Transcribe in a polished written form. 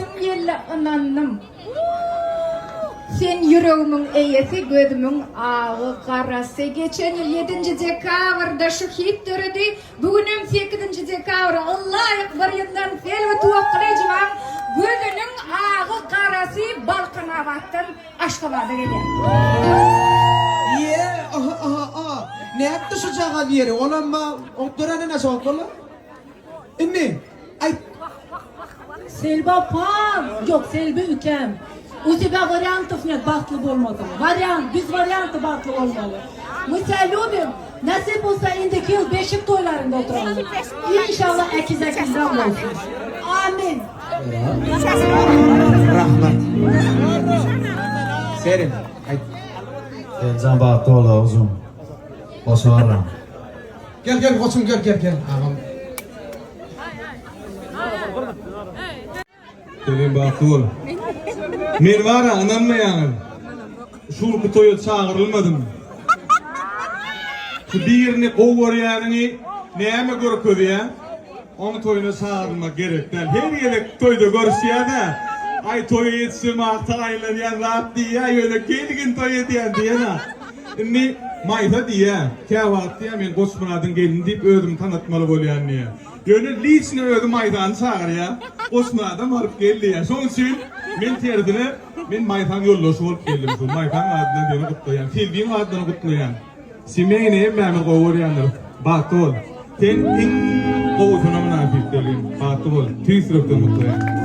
Olsun yelle ananım. Sen yüreğimin eyesi, gözümün ağı karası. Geçen yıl 7. dekabrda şu hit töredi. Bugünüm 8. dekabr. Allah ekberinden fel ve tuvakkılayacağım. Gözünün ağı karası Balkanabat'tan Aşkabat'a gelen. Ne yaptı şu cağa bir yeri? Olan mı? Oturanı nasıl oldu? İnni. Ay. Selba pan. Yok Selba ükem. У тебя вариантов нет, bahtlı olmadı. Вариант, biz varyantı bahtlı olmalı. Мы тебя любим. Nasip olsa indiki yıl beşik toylarında oturalım. İnşallah ekizden olsun. Amin. Rahmet. Serin. Ay. Elcan bahtlı ola uzun. Başarıram. Gel koçum gel. Ağam. Gelin bahtlı ol. Men var ya ananmayanım. Şu toya çağırılmadım. Şu birini kovaryanını neyime görüp ya? Onu toyuna çağırmak gerek değil. Her yere toyda görüşüyor da. Ay toya yetişim Altaylar yan rahat diye. Öyle gelgin toya diye na. Şimdi mayta diye. Kevat diye men Osman'ın gelin deyip ödüm tanıtmalı bolyan diye. Gönül liçine ödüm maytanı çağır ya. Osman'dan varıp geldi ya. Son için men terdine men maytan yollaşı olup geldim. Şu maytan adına beni kutlayan. Fildiğin adına kutlayan. Simeyne emmemi kovaryanlar. Bahtı ol. Sen en kovutuna münafik dergin. Bahtı ol. Tüy sürükten kutlayan.